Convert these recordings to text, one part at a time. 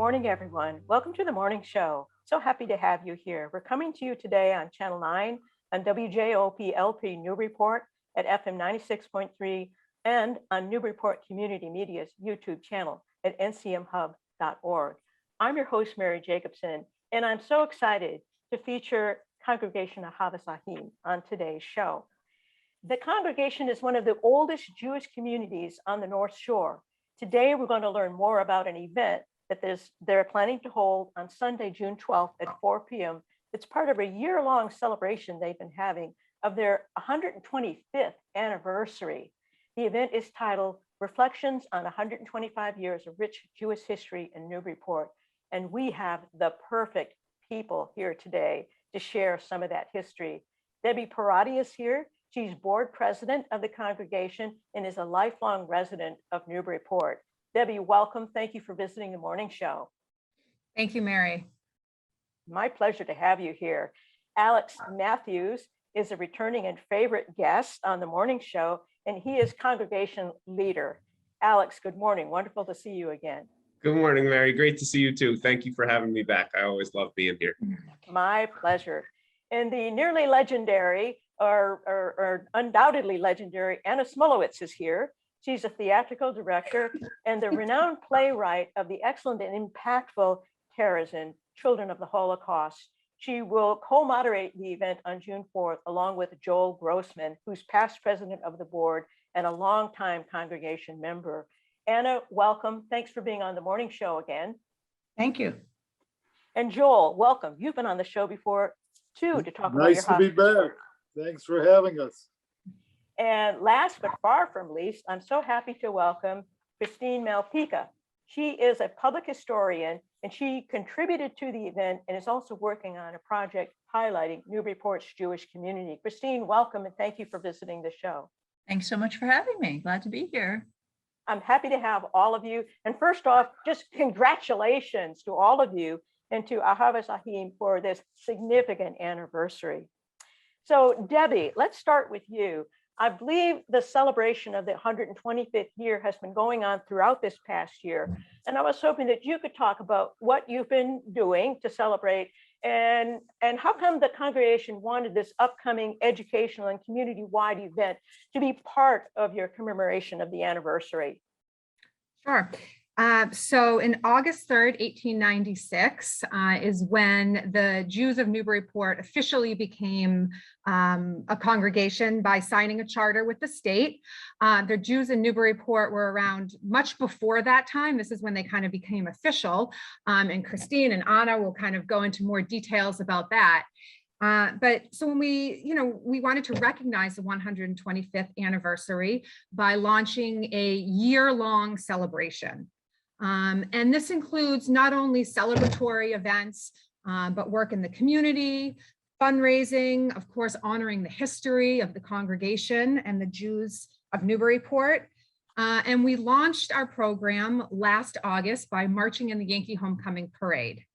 morning, everyone. Welcome to the morning show. So happy to have you here. We're coming to you today on Channel 9 on WJOP LP Newburyport at FM 96.3 and on Newburyport Community Media's YouTube channel at ncmhub.org. I'm your host, Mary Jacobsen, and I'm so excited to feature Congregation Ahavas Achim on today's show. The congregation is one of the oldest Jewish communities on the North Shore. Today, we're going to learn more about an event that they're planning to hold on Sunday, June 12th at 4 p.m. It's part of a year-long celebration they've been having of their 125th anniversary. The event is titled Reflections on 125 Years of Rich Jewish History in Newburyport. And we have the perfect people here today to share some of that history. Debbie Pourati is here. She's board president of the congregation and is a lifelong resident of Newburyport. Debbie, welcome. Thank you for visiting the morning show. Thank you, Mary. My pleasure to have you here. Alex Matthews is a returning and favorite guest on the morning show, and he is congregation leader. Alex, good morning. Wonderful to see you again. Good morning, Mary. Great to see you too. Thank you for having me back. I always love being here. My pleasure. And the nearly legendary, or undoubtedly legendary, Anna Smulowitz is here. She's a theatrical director and the renowned playwright of the excellent and impactful Terezin, Children of the Holocaust. She will co-moderate the event on June 4th, along with Joel Grossman, who's past president of the board and a longtime congregation member. Anna, welcome. Thanks for being on the morning show again. Thank you. And Joel, welcome. You've been on the show before too to talk about your Nice to be back. Thanks for having us. And last but far from least, I'm so happy to welcome Kristene Malpica. She is a public historian and she contributed to the event and is also working on a project highlighting Newburyport's Jewish community. Kristene, welcome and thank you for visiting the show. Thanks so much for having me. Glad to be here. I'm happy to have all of you. And first off, just congratulations to all of you and to Ahavas Achim for this significant anniversary. So Debbie, let's start with you. I believe the celebration of the 125th year has been going on throughout this past year. And I was hoping that you could talk about what you've been doing to celebrate and how come the congregation wanted this upcoming educational and community-wide event to be part of your commemoration of the anniversary. Sure. So in August 3rd, 1896 is when the Jews of Newburyport officially became a congregation by signing a charter with the state. The Jews in Newburyport were around much before that time. This is when they kind of became official. And Kristene and Anna will kind of go into more details about that. But so when we wanted to recognize the 125th anniversary by launching a year-long celebration. And this includes not only celebratory events, but work in the community, fundraising, of course, honoring the history of the congregation and the Jews of Newburyport. And we launched our program last August by marching in the Yankee Homecoming Parade,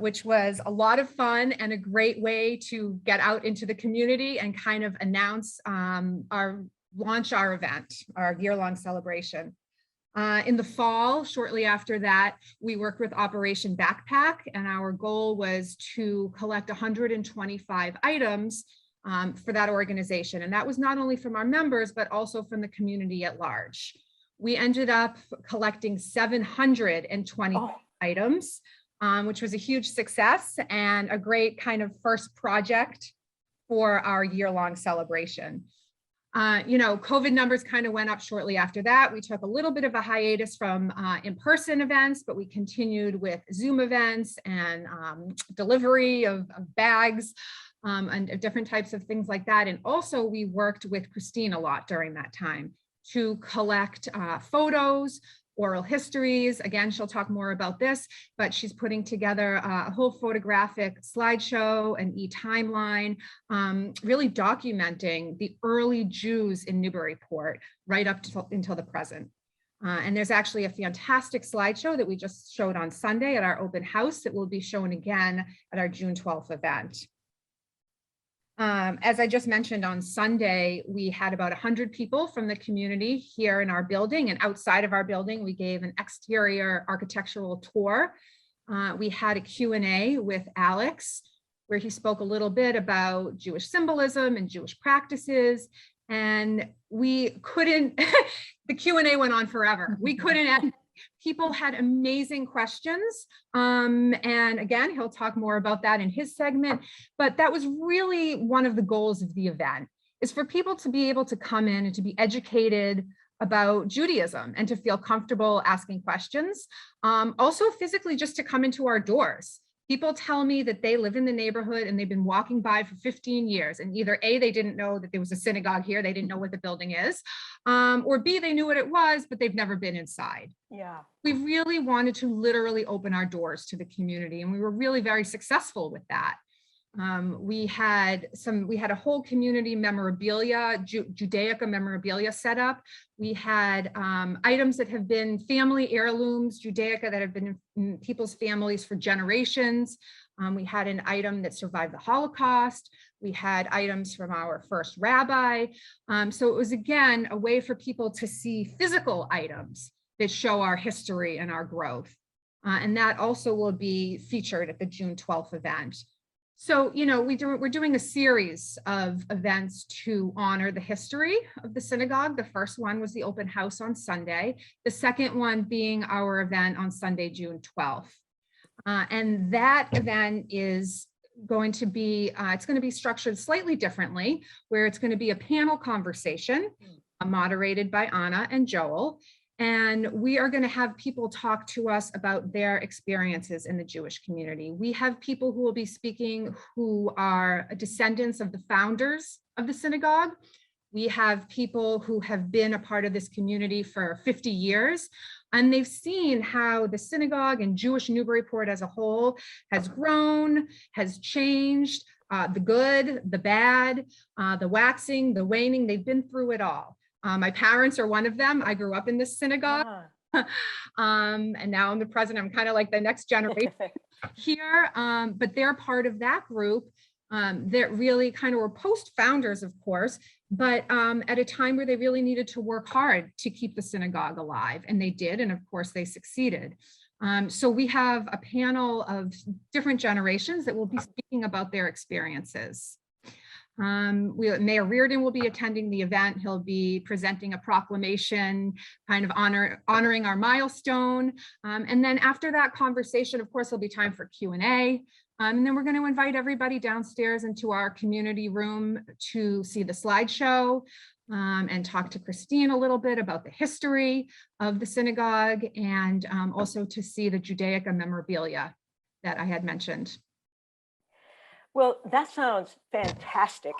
which was a lot of fun and a great way to get out into the community and kind of announce our event, our year-long celebration. In the fall, shortly after that, we worked with Operation Backpack, and our goal was to collect 125 items for that organization. And that was not only from our members, but also from the community at large. We ended up collecting 720 items, which was a huge success and a great kind of first project for our year-long celebration. COVID numbers kind of went up shortly after that. We took a little bit of a hiatus from in-person events, but we continued with Zoom events and delivery of bags and different types of things like that. And also we worked with Kristene a lot during that time to collect photos, oral histories. Again, she'll talk more about this, but she's putting together a whole photographic slideshow, an e-timeline, really documenting the early Jews in Newburyport right up until the present. And there's actually a fantastic slideshow that we just showed on Sunday at our open house that will be shown again at our June 12th event. As I just mentioned, on Sunday, we had about 100 people from the community here in our building, and outside of our building, we gave an exterior architectural tour. We had a Q&A with Alex, where he spoke a little bit about Jewish symbolism and Jewish practices. And we couldn't, the Q&A went on forever. We couldn't, people had amazing questions. And again, he'll talk more about that in his segment, but that was really one of the goals of the event, is for people to be able to come in and to be educated about Judaism and to feel comfortable asking questions. Also physically just to come into our doors. People tell me that they live in the neighborhood and they've been walking by for 15 years, and either A, they didn't know that there was a synagogue here, they didn't know what the building is, or B, they knew what it was, but they've never been inside. Yeah. We really wanted to literally open our doors to the community, and we were really very successful with that. We had a whole community memorabilia, Judaica memorabilia set up. We had items that have been family heirlooms, Judaica, that have been in people's families for generations. We had an item that survived the Holocaust. We had items from our first rabbi. So it was, again, a way for people to see physical items that show our history and our growth. And that also will be featured at the June 12th event. So, you know, we're doing a series of events to honor the history of the synagogue. The first one was the open house on Sunday. The second one being our event on Sunday, June 12th. And that event is going to be, it's going to be structured slightly differently, where it's going to be a panel conversation moderated by Anna and Joel. And we are going to have people talk to us about their experiences in the Jewish community. We have people who will be speaking who are descendants of the founders of the synagogue. We have people who have been a part of this community for 50 years, and they've seen how the synagogue and Jewish Newburyport as a whole has grown, has changed, the good, the bad, the waxing, the waning. They've been through it all. My parents are one of them. I grew up in this synagogue. And now I'm the president. I'm kind of like the next generation here, but they're part of that group that really kind of were post-founders, of course, but at a time where they really needed to work hard to keep the synagogue alive, and they did, and of course they succeeded. So we have a panel of different generations that will be speaking about their experiences. Mayor Reardon will be attending the event. He'll be presenting a proclamation, kind of honoring our milestone. And then after that conversation, of course, there'll be time for Q&A. And then we're going to invite everybody downstairs into our community room to see the slideshow and talk to Kristene a little bit about the history of the synagogue, and also to see the Judaica memorabilia that I had mentioned. Well, that sounds fantastic,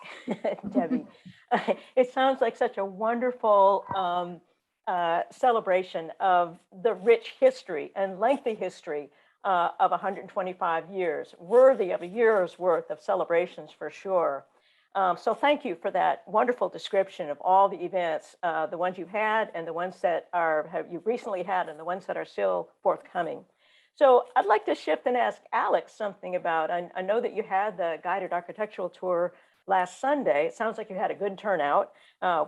Debbie. It sounds like such a wonderful celebration of the rich history and lengthy history of 125 years, worthy of a year's worth of celebrations for sure. So thank you for that wonderful description of all the events, the ones you've had and the ones that you've recently had and the ones that are still forthcoming. So I'd like to shift and ask Alex something about, I know that you had the guided architectural tour last Sunday. It sounds like you had a good turnout,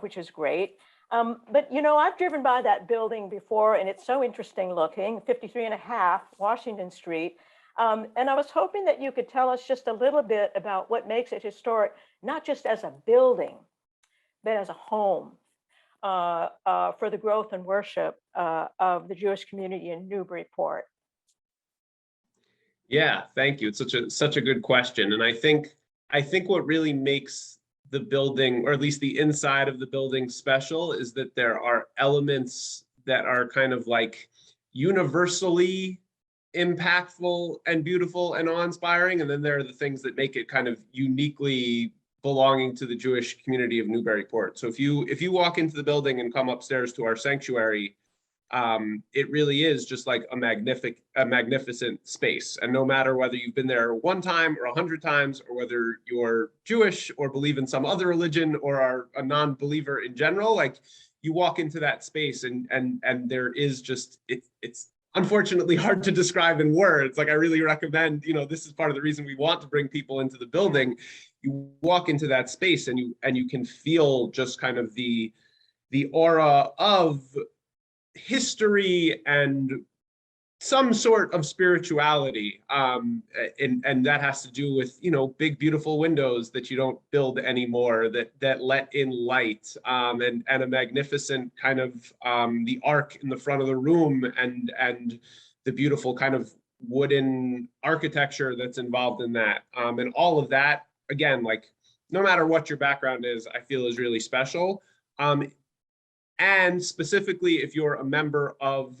which is great. But you know, I've driven by that building before, and it's so interesting looking, 53.5 Washington Street. And I was hoping that you could tell us just a little bit about what makes it historic, not just as a building, but as a home for the growth and worship of the Jewish community in Newburyport. Yeah, thank you. It's such a good question. And I think what really makes the building, or at least the inside of the building, special is that there are elements that are kind of like universally impactful and beautiful and awe-inspiring. And then there are the things that make it kind of uniquely belonging to the Jewish community of Newburyport. So if you walk into the building and come upstairs to our sanctuary, it really is just like a magnificent space. And no matter whether you've been there one time or 100 times, or whether you're Jewish or believe in some other religion or are a non-believer in general, like you walk into that space and there is just, it's unfortunately hard to describe in words. Like I really recommend, this is part of the reason we want to bring people into the building. You walk into that space and you can feel just kind of the aura of history and some sort of spirituality, and that has to do with big beautiful windows that you don't build anymore that let in light, and a magnificent kind of the arc in the front of the room, and the beautiful kind of wooden architecture that's involved in that, and all of that, again, like no matter what your background is, I feel is really special, and specifically if you're a member of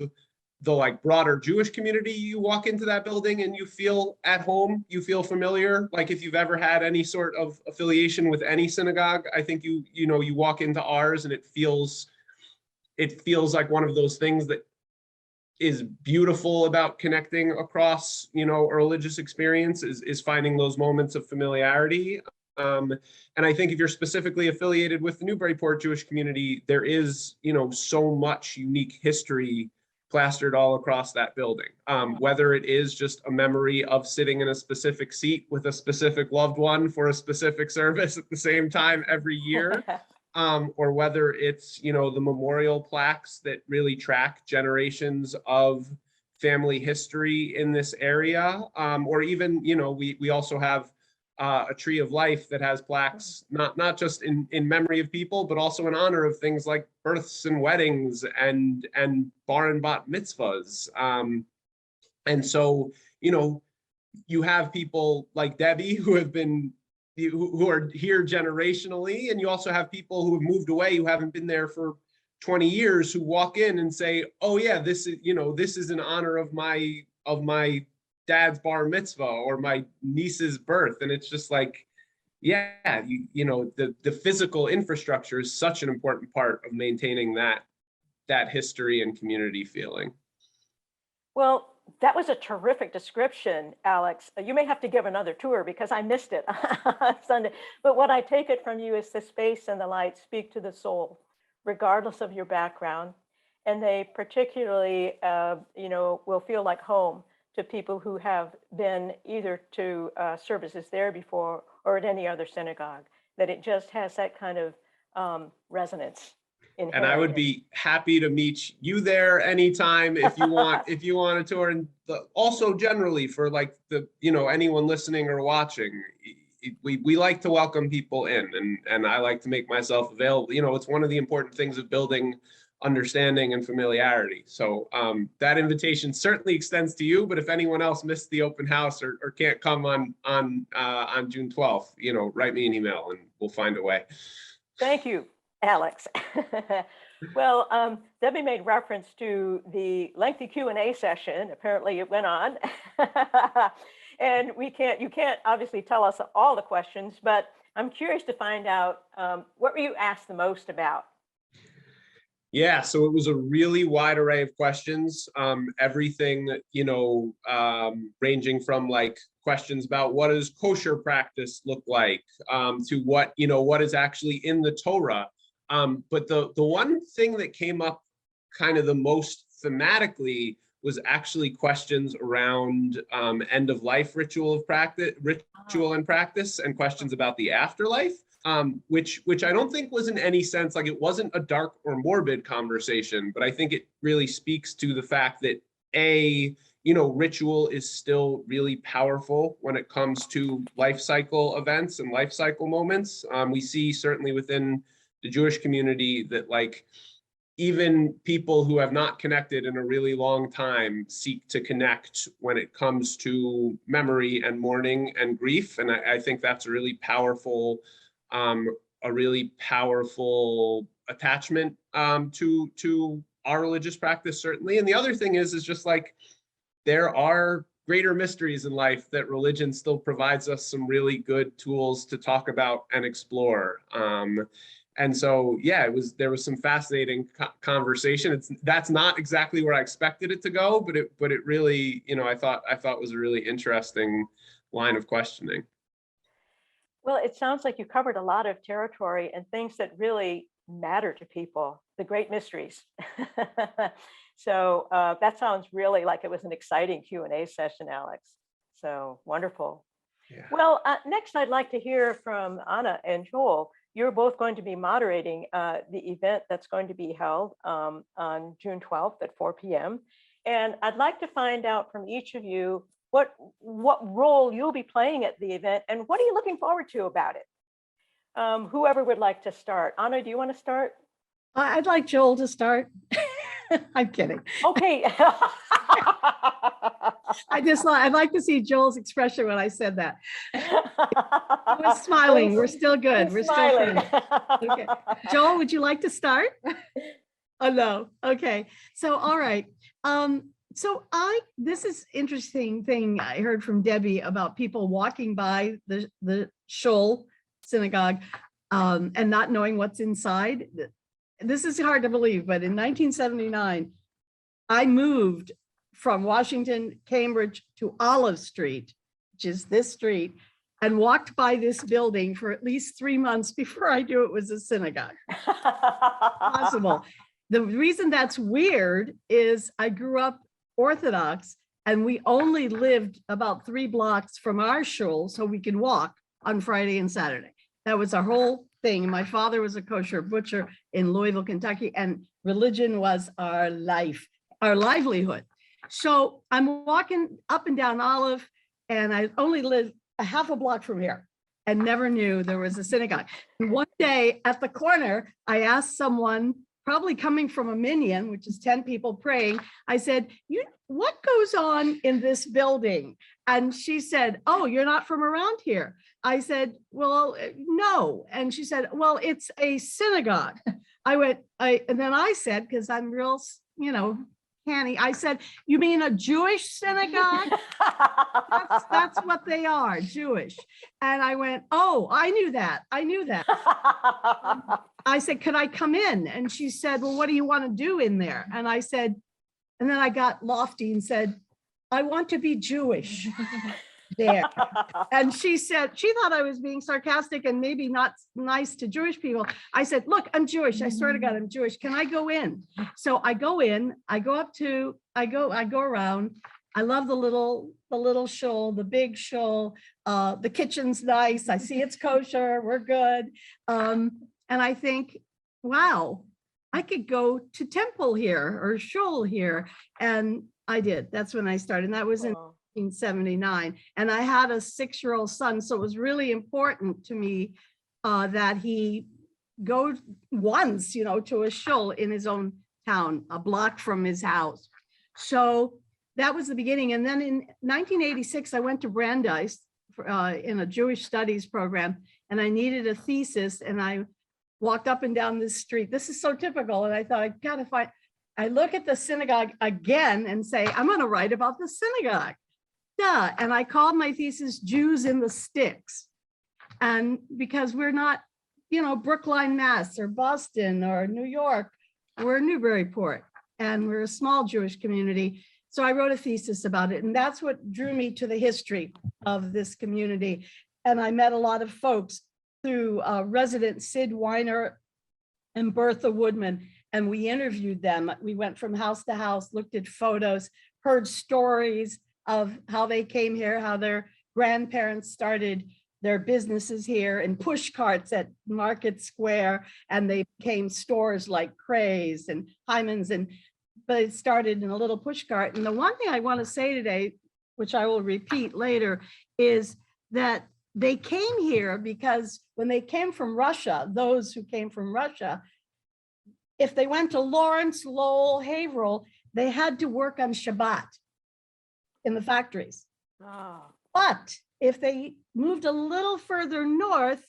the like broader Jewish community, you walk into that building and you feel at home, you feel familiar. Like if you've ever had any sort of affiliation with any synagogue, I think you walk into ours and it feels like one of those things that is beautiful about connecting across, a religious experience is finding those moments of familiarity. And I think if you're specifically affiliated with the Newburyport Jewish community, there is, so much unique history plastered all across that building, whether it is just a memory of sitting in a specific seat with a specific loved one for a specific service at the same time every year, or whether it's, the memorial plaques that really track generations of family history in this area, or even, we also have a tree of life that has plaques, not just in memory of people, but also in honor of things like births and weddings and bar and bat mitzvahs. And so, you have people like Debbie who are here generationally, and you also have people who have moved away who haven't been there for 20 years who walk in and say, oh yeah, this is in honor of my dad's bar mitzvah or my niece's birth. And it's just like, yeah, the physical infrastructure is such an important part of maintaining that history and community feeling. Well, that was a terrific description, Alex. You may have to give another tour because I missed it on Sunday. But what I take it from you is the space and the light speak to the soul, regardless of your background. And they particularly, will feel like home to people who have been either to services there before or at any other synagogue, that it just has that kind of resonance. And I would be happy to meet you there anytime if you want, if you want a tour. And also generally for like anyone listening or watching, we like to welcome people in, and I like to make myself available. It's one of the important things of building understanding and familiarity. So that invitation certainly extends to you, but if anyone else missed the open house or can't come on June 12th, write me an email and we'll find a way. Thank you, Alex. Well, Debbie made reference to the lengthy Q&A session. Apparently it went on. And you can't obviously tell us all the questions, but I'm curious to find out what were you asked the most about? Yeah, so it was a really wide array of questions. Everything, ranging from like questions about what does kosher practice look like, to what is actually in the Torah. But the one thing that came up kind of the most thematically was actually questions around end of life ritual and practice, and questions about the afterlife. Which I don't think was in any sense, like it wasn't a dark or morbid conversation, but I think it really speaks to the fact that ritual is still really powerful when it comes to life cycle events and life cycle moments. We see certainly within the Jewish community that like even people who have not connected in a really long time seek to connect when it comes to memory and mourning and grief. And I think that's a really powerful attachment to our religious practice, certainly. And the other thing is just like there are greater mysteries in life that religion still provides us some really good tools to talk about and explore. And so, yeah, there was some fascinating conversation. That's not exactly where I expected it to go, but it really, I thought was a really interesting line of questioning. Well, it sounds like you covered a lot of territory and things that really matter to people, the great mysteries. So that sounds really like it was an exciting Q&A session, Alex. So wonderful. Yeah. Well, next I'd like to hear from Anna and Joel. You're both going to be moderating the event that's going to be held on June 12th at 4 p.m. And I'd like to find out from each of you what role you'll be playing at the event and what are you looking forward to about it? Whoever would like to start. Anna, do you want to start? I'd like Joel to start. I'm kidding. Okay. I'd like to see Joel's expression when I said that. We're smiling. We're still good. We're smiling. still friends. Okay. Joel, would you like to start? Oh, no. Okay. So, all right. This is interesting thing I heard from Debbie about people walking by the Shul synagogue and not knowing what's inside. This is hard to believe, but in 1979, I moved from Washington, Cambridge to Olive Street, which is this street, and walked by this building for at least 3 months before I knew it was a synagogue. Possible. The reason that's weird is I grew up Orthodox and we only lived about 3 blocks from our shul, so we could walk on Friday and Saturday. That was our whole thing. My father was a kosher butcher in Louisville, Kentucky, and religion was our life, our livelihood. So I'm walking up and down Olive, and I only lived a half a block from here and never knew there was a synagogue. And one day at the corner, I asked someone, probably coming from a minyan, which is 10 people praying, I said, what goes on in this building? And she said, oh, you're not from around here. I said, well, no. And she said, well, it's a synagogue. And then I said, because I'm real, canny, I said, you mean a Jewish synagogue? That's what they are, Jewish. And I went, oh, I knew that. I said, could I come in? And she said, well, what do you want to do in there? And I said, and then I got lofty and said, I want to be Jewish there. And she said, she thought I was being sarcastic and maybe not nice to Jewish people. I said, look, I'm Jewish. I swear to God, I'm Jewish. Can I go in? So I go in, I go around. I love the little shul, the big shul. The kitchen's nice. I see it's kosher. We're good. And I think, wow, I could go to temple here or shul here. And I did. That's when I started. And that was in 1979. And I had a 6-year-old son. So it was really important to me that he go once, to a shul in his own town, a block from his house. So that was the beginning. And then in 1986, I went to Brandeis in a Jewish studies program, and I needed a thesis. And I walked up and down this street. This is so typical. And I thought, I gotta find, I look at the synagogue again and say, I'm gonna write about the synagogue. Duh. And I called my thesis Jews in the Sticks. And because we're not, Brookline, Mass, or Boston, or New York, we're Newburyport, and we're a small Jewish community. So I wrote a thesis about it. And that's what drew me to the history of this community. And I met a lot of folks through resident Sid Weiner and Bertha Woodman, and we interviewed them. We went from house to house, looked at photos, heard stories of how they came here, how their grandparents started their businesses here in push carts at Market Square, and they became stores like Cray's and Hyman's, but it started in a little push cart. And the one thing I want to say today, which I will repeat later, is that they came here because when they came from Russia, those who came from Russia, if they went to Lawrence, Lowell, Haverhill, they had to work on Shabbat in the factories. Oh. But if they moved a little further north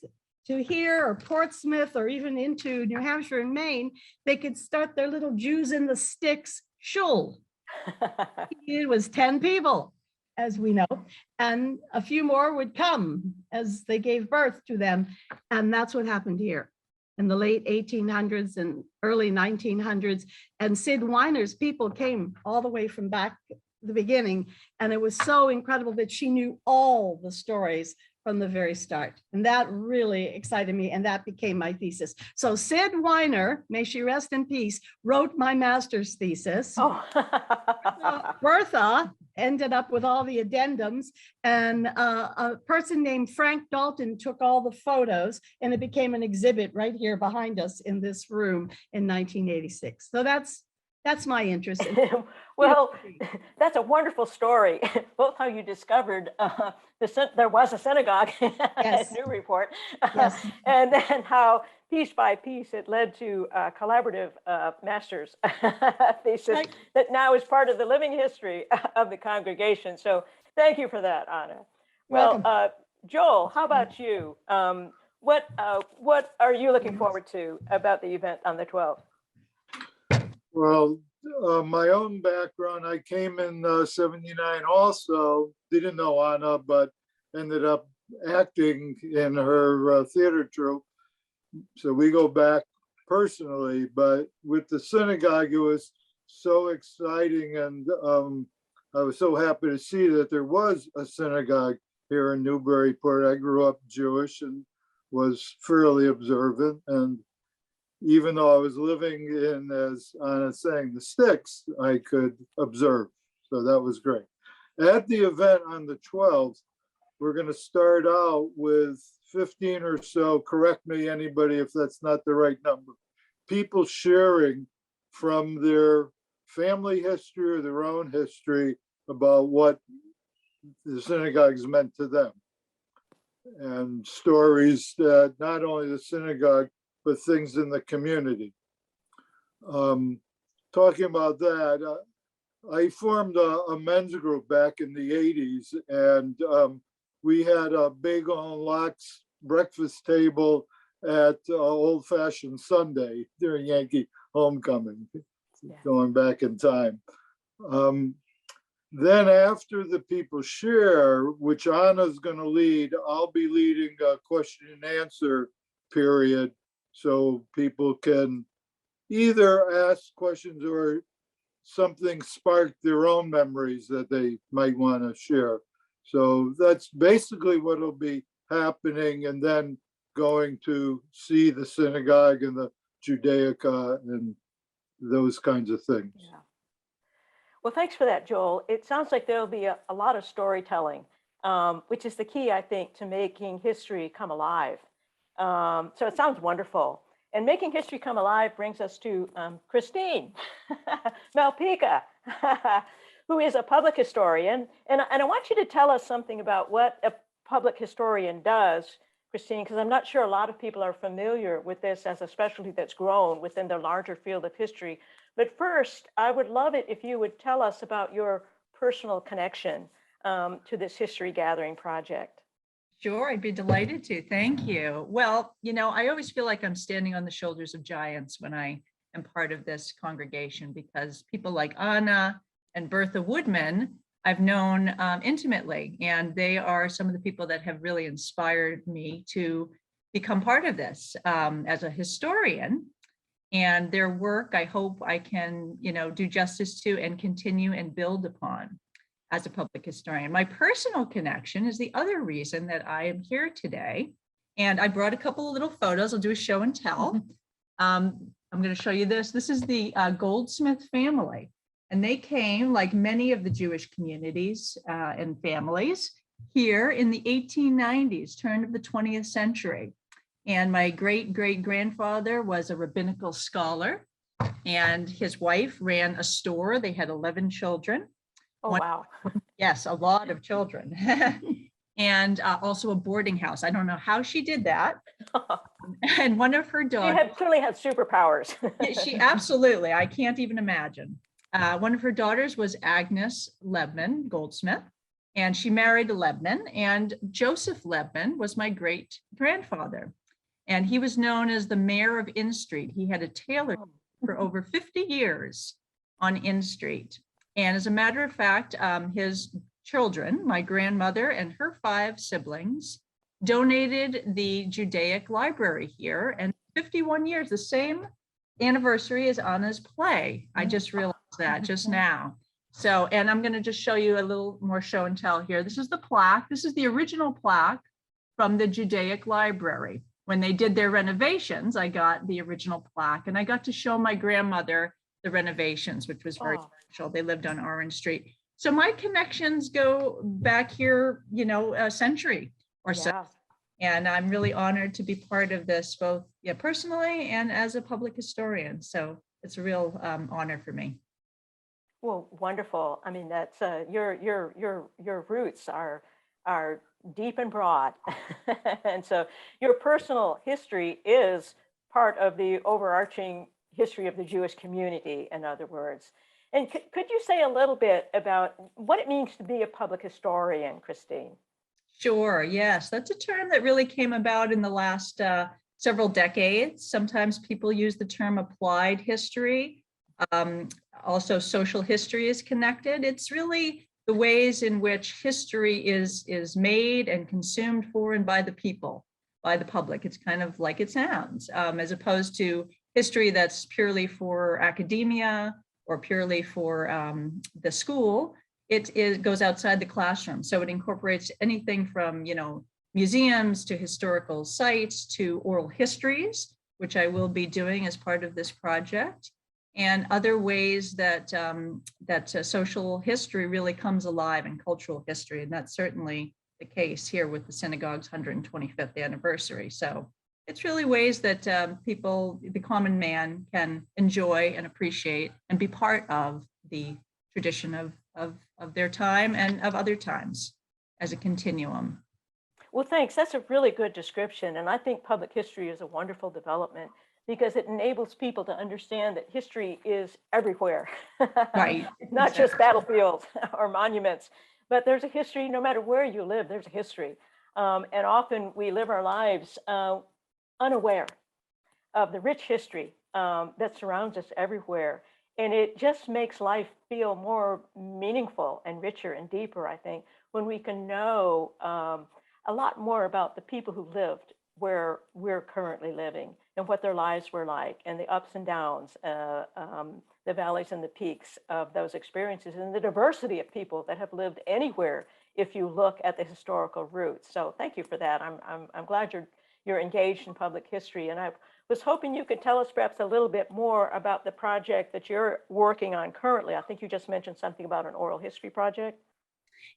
to here or Portsmouth or even into New Hampshire and Maine, they could start their little Jews in the Sticks shul. It was 10 people, as we know, and a few more would come as they gave birth to them. And that's what happened here in the late 1800s and early 1900s. And Sid Weiner's people came all the way from back the beginning. And it was so incredible that she knew all the stories from the very start. And that really excited me, and that became my thesis. So Sid Weiner, may she rest in peace, wrote my master's thesis. Oh. Bertha ended up with all the addendums, and a person named Frank Dalton took all the photos, and it became an exhibit right here behind us in this room in 1986. So that's my interest. Well, that's a wonderful story, both how you discovered there was a synagogue Yes. at Newburyport, Yes. and then how piece by piece it led to a collaborative master's thesis Right. that now is part of the living history of the congregation. So thank you for that, Anna. Well, Welcome. Joel, how about you? What are you looking forward to about the event on the 12th? Well, my own background, I came in 79 also, didn't know Anna, but ended up acting in her theater troupe. So we go back personally, but with the synagogue, it was so exciting. And I was so happy to see that there was a synagogue here in Newburyport. I grew up Jewish and was fairly observant. And even though I was living in, as Anna's saying, the sticks, I could observe. So that was great. At the event on the 12th, we're going to start out with 15 or so, correct me anybody if that's not the right number, people sharing from their family history or their own history about what the synagogues meant to them. And stories that not only the synagogue, but things in the community. Talking about that, I formed a men's group back in the 80s, and we had a big on lox breakfast table at Old Fashioned Sunday during Yankee homecoming, going back in time. Then after the people share, which Anna's going to lead, I'll be leading a question and answer period, so people can either ask questions or something spark their own memories that they might want to share. So that's basically what will be happening, and then going to see the synagogue and the Judaica and those kinds of things. Yeah. Well, thanks for that, Joel. It sounds like there'll be a lot of storytelling, which is the key, I think, to making history come alive. So it sounds wonderful. And making history come alive brings us to Kristene Malpica, who is a public historian. And I want you to tell us something about what a public historian does, Kristene, because I'm not sure a lot of people are familiar with this as a specialty that's grown within the larger field of history. But first, I would love it if you would tell us about your personal connection to this history gathering project. Sure, I'd be delighted to. Thank you. Well, you know, I always feel like I'm standing on the shoulders of giants when I am part of this congregation, because people like Anna and Bertha Woodman I've known intimately, and they are some of the people that have really inspired me to become part of this as a historian. And their work, I hope I can, you know, do justice to and continue and build upon as a public historian. My personal connection is the other reason that I am here today. And I brought a couple of little photos. I'll do a show and tell. I'm going to show you this. This is the Goldsmith family. And they came, like many of the Jewish communities and families, here in the 1890s, turn of the 20th century. And my great-great-grandfather was a rabbinical scholar, and his wife ran a store. They had 11 children. Oh, wow. Yes, a lot of children. And also a boarding house. I don't know how she did that. And one of her daughters. She clearly had superpowers. She absolutely, I can't even imagine. One of her daughters was Agnes Lebman Goldsmith, and she married Lebman, and Joseph Lebman was my great-grandfather. And he was known as the mayor of Inn Street. He had a tailor for over 50 years on Inn Street. And as a matter of fact, his children, my grandmother and her 5 siblings, donated the Judaic library here. And 51 years, the same anniversary as Anna's play. I just realized that just now. So, and I'm going to just show you a little more show and tell here. This is the plaque. This is the original plaque from the Judaic Library. When they did their renovations, I got the original plaque, and I got to show my grandmother the renovations, which was very special. They lived on Orange Street. So my connections go back here, you know, a century or so. Yeah. And I'm really honored to be part of this, both personally and as a public historian. So it's a real honor for me. Well, wonderful. I mean, that's your roots are deep and broad, and so your personal history is part of the overarching history of the Jewish community, in other words. And could you say a little bit about what it means to be a public historian, Kristene? Sure. Yes, that's a term that really came about in the last several decades. Sometimes people use the term applied history. Also, social history is connected. It's really the ways in which history is made and consumed for and by the people, by the public. It's kind of like it sounds, as opposed to history that's purely for academia or purely for the school. It goes outside the classroom. So it incorporates anything from, you know, museums to historical sites to oral histories, which I will be doing as part of this project, and other ways that social history really comes alive in cultural history. And that's certainly the case here with the synagogue's 125th anniversary. So it's really ways that people, the common man, can enjoy and appreciate and be part of the tradition of their time and of other times as a continuum. Well, thanks. That's a really good description. And I think public history is a wonderful development because it enables people to understand that history is everywhere. Right. Not just battlefields or monuments, but there's a history no matter where you live, there's a history. And often we live our lives unaware of the rich history that surrounds us everywhere. And it just makes life feel more meaningful and richer and deeper, I think, when we can know a lot more about the people who lived where we're currently living and what their lives were like and the ups and downs, the valleys and the peaks of those experiences and the diversity of people that have lived anywhere if you look at the historical roots. So thank you for that. I'm glad you're engaged in public history. And I was hoping you could tell us perhaps a little bit more about the project that you're working on currently. I think you just mentioned something about an oral history project.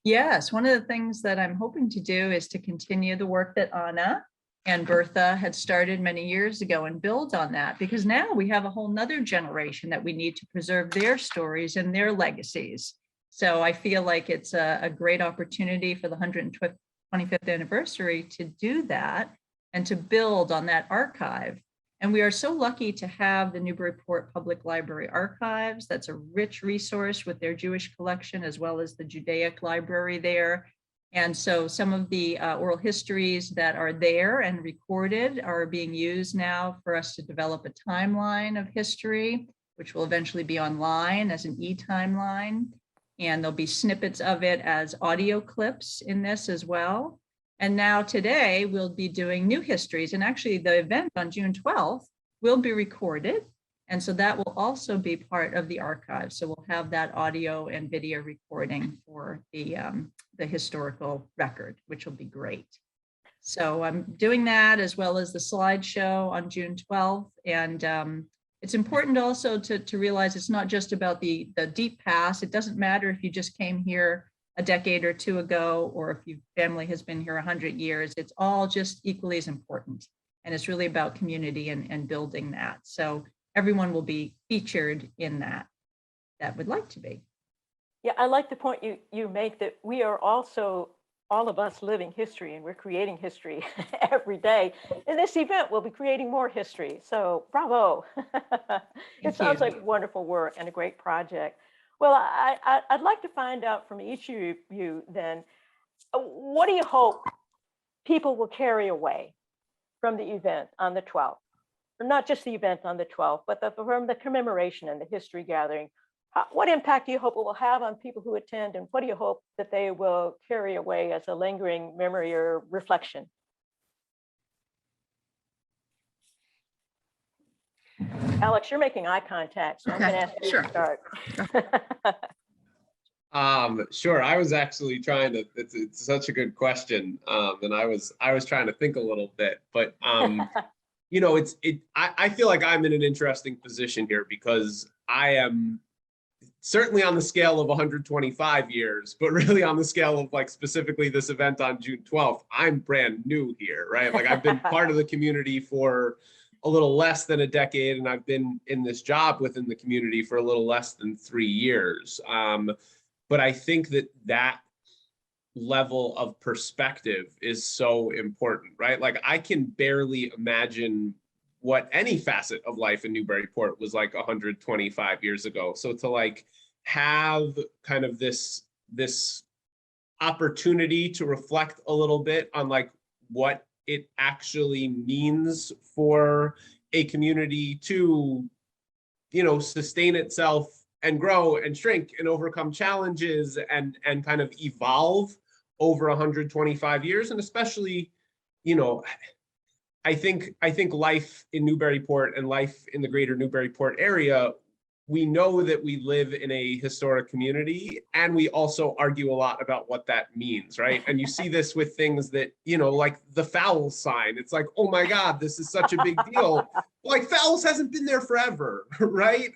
Yes, one of the things that I'm hoping to do is to continue the work that Anna and Bertha had started many years ago and build on that, because now we have a whole nother generation that we need to preserve their stories and their legacies. So I feel like it's a great opportunity for the 125th anniversary to do that and to build on that archive. And we are so lucky to have the Newburyport Public Library Archives. That's a rich resource with their Jewish collection, as well as the Judaic Library there. And so some of the oral histories that are there and recorded are being used now for us to develop a timeline of history, which will eventually be online as an e-timeline. And there'll be snippets of it as audio clips in this as well. And now today we'll be doing new histories, and actually the event on June 12th will be recorded. And so that will also be part of the archive. So we'll have that audio and video recording for the historical record, which will be great. So I'm doing that as well as the slideshow on June 12th. And it's important also to realize it's not just about the deep past. It doesn't matter if you just came here a decade or two ago, or if your family has been here 100 years, it's all just equally as important. And it's really about community and building that. So everyone will be featured in that would like to be. Yeah, I like the point you make that we are also, all of us, living history, and we're creating history every day. In this event, we'll be creating more history. So bravo. It sounds like wonderful work and a great project. Well, I'd like to find out from each of you then, what do you hope people will carry away from the event on the 12th? Or not just the event on the 12th, but from the commemoration and the history gathering. What impact do you hope it will have on people who attend, and what do you hope that they will carry away as a lingering memory or reflection? Alex, you're making eye contact, so I'm going to ask you to start. Sure. I was actually trying to, it's such a good question. And I was trying to think a little bit, but, you know, I feel like I'm in an interesting position here because I am certainly on the scale of 125 years, but really on the scale of like specifically this event on June 12th, I'm brand new here, right? Like I've been part of the community for a little less than a decade, and I've been in this job within the community for a little less than 3 years. But I think that level of perspective is so important, right? Like I can barely imagine what any facet of life in Newburyport was like 125 years ago. So to like have kind of this opportunity to reflect a little bit on like what it actually means for a community to, you know, sustain itself and grow and shrink and overcome challenges and kind of evolve over 125 years. And especially, you know, I think life in Newburyport and life in the greater Newburyport area, we know that we live in a historic community, and we also argue a lot about what that means, right? And you see this with things that, you know, like the Fowles sign. It's like, oh my God, this is such a big deal. Like Fowles hasn't been there forever, right?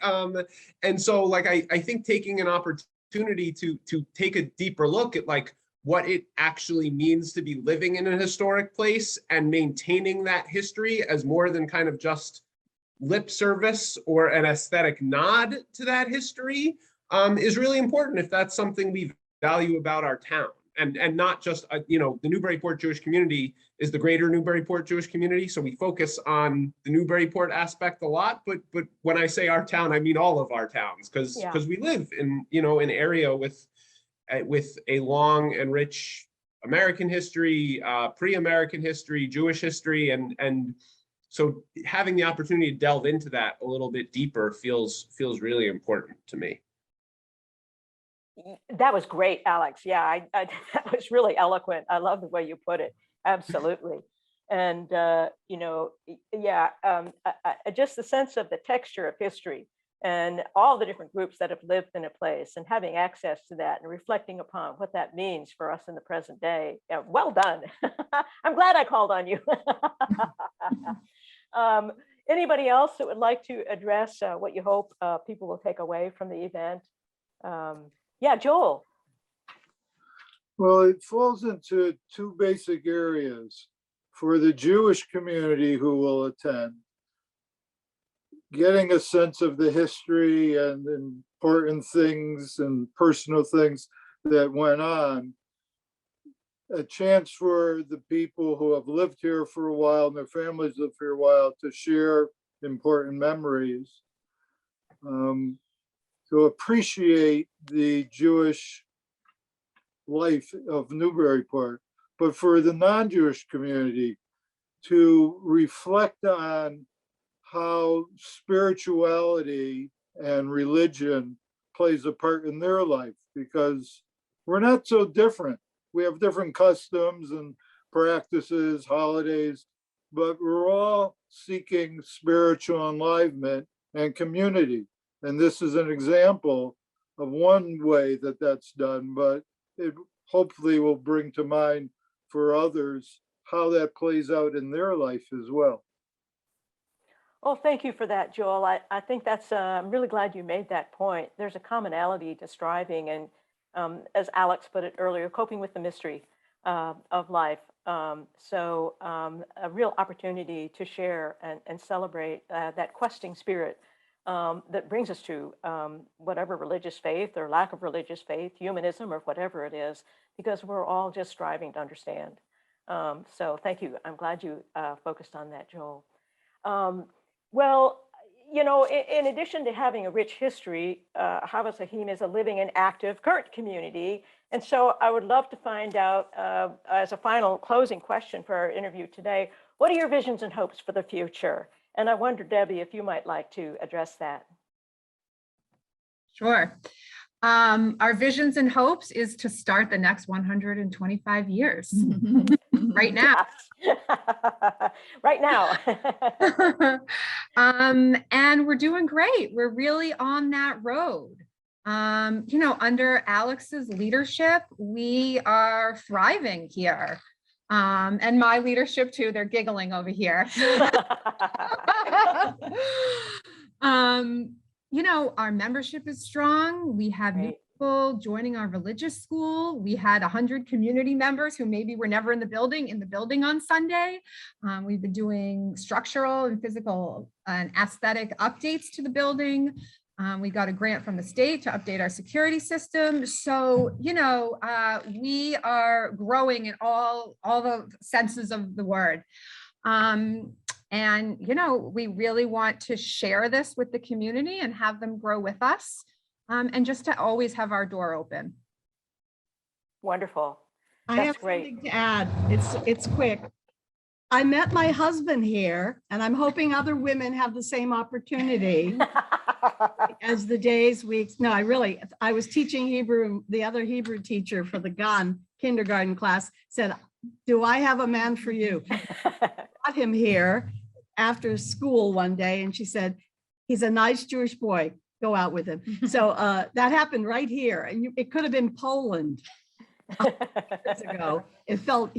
And so like, I think taking an opportunity to take a deeper look at like what it actually means to be living in a historic place and maintaining that history as more than kind of just lip service or an aesthetic nod to that history is really important if that's something we value about our town. And not just, you know, the Newburyport Jewish community is the greater Newburyport Jewish community. So we focus on the Newburyport aspect a lot, but when I say our town, I mean all of our towns, because we live in, you know, an area with a long and rich American history, pre-American history, Jewish history, and so having the opportunity to delve into that a little bit deeper feels really important to me. That was great, Alex. Yeah, I that was really eloquent. I love the way you put it. Absolutely. And, you know, yeah, just the sense of the texture of history and all the different groups that have lived in a place and having access to that and reflecting upon what that means for us in the present day. Yeah, well done. I'm glad I called on you. Anybody else that would like to address what you hope people will take away from the event? Yeah, Joel. Well, it falls into two basic areas. For the Jewish community who will attend, getting a sense of the history and important things and personal things that went on, a chance for the people who have lived here for a while and their families live here a while to share important memories, to appreciate the Jewish life of Newburyport, but for the non-Jewish community to reflect on how spirituality and religion plays a part in their life, because we're not so different. We have different customs and practices, holidays, but we're all seeking spiritual enlivenment and community. And this is an example of one way that that's done, but it hopefully will bring to mind for others how that plays out in their life as well. Oh, thank you for that, Joel. I think that's, I'm really glad you made that point. There's a commonality to striving and, as Alex put it earlier, coping with the mystery of life. So a real opportunity to share and celebrate that questing spirit that brings us to whatever religious faith or lack of religious faith, humanism, or whatever it is, because we're all just striving to understand. So thank you. I'm glad you focused on that, Joel. Well, you know, in addition to having a rich history, Ahavas Achim is a living and active current community. And so I would love to find out, as a final closing question for our interview today, what are your visions and hopes for the future? And I wonder, Debbie, if you might like to address that. Sure. Our visions and hopes is to start the next 125 years right now. Right now. And we're doing great. We're really on that road. Under Alex's leadership, we are thriving here. And my leadership too, they're giggling over here. Our membership is strong. We have new people joining our religious school. We had 100 community members who maybe were never in the building on Sunday. We've been doing structural and physical and aesthetic updates to the building. We got a grant from the state to update our security system. So, we are growing in all the senses of the word. We really want to share this with the community and have them grow with us, and just to always have our door open. Wonderful. I That's have great. something to add. It's quick. I met my husband here, and I'm hoping other women have the same opportunity as the days, weeks. No, I was teaching Hebrew. The other Hebrew teacher for the Gun kindergarten class said, "Do I have a man for you?" Got him here after school one day, and she said, "He's a nice Jewish boy. Go out with him." So that happened right here, and it could have been Poland. Years ago.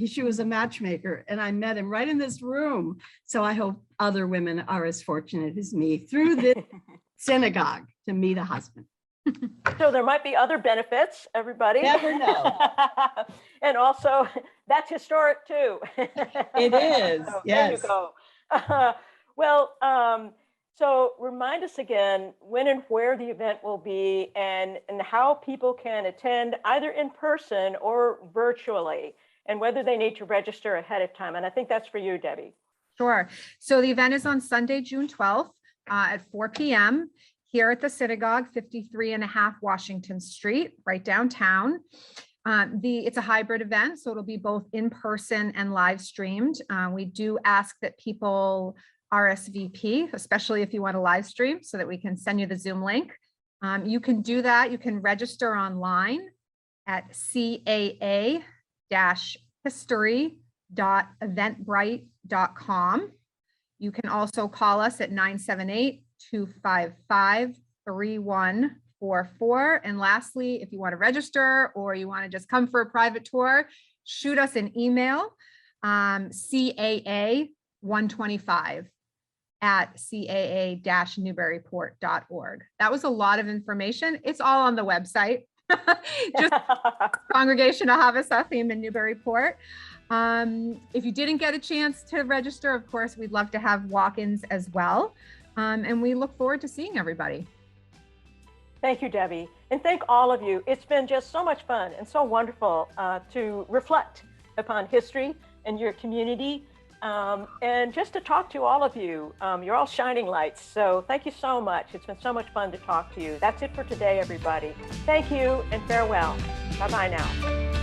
She was a matchmaker, and I met him right in this room. So I hope other women are as fortunate as me through this synagogue to meet a husband. So there might be other benefits, everybody. Never know. And also, that's historic too. It is, So yes. There you go. So remind us again when and where the event will be, and how people can attend either in person or virtually, and whether they need to register ahead of time. And I think that's for you, Debbie. Sure. So the event is on Sunday, June 12th at 4 p.m. here at the synagogue, 53.5 Washington Street, right downtown. It's a hybrid event, so it'll be both in person and live streamed. We do ask that people RSVP, especially if you want to live stream, so that we can send you the Zoom link. You can do that. You can register online at caa-history.eventbrite.com. You can also call us at 978-255-3144. And lastly, if you want to register or you want to just come for a private tour, shoot us an email, caa125@caa-newburyport.org. That was a lot of information. It's all on the website. Just Congregation Ahavas Achim in Newburyport. If you didn't get a chance to register, of course, we'd love to have walk-ins as well. And we look forward to seeing everybody. Thank you, Debbie. And thank all of you. It's been just so much fun and so wonderful to reflect upon history and your community. And just to talk to all of you. You're all shining lights. So thank you so much. It's been so much fun to talk to you. That's it for today, everybody. Thank you and farewell. Bye-bye now.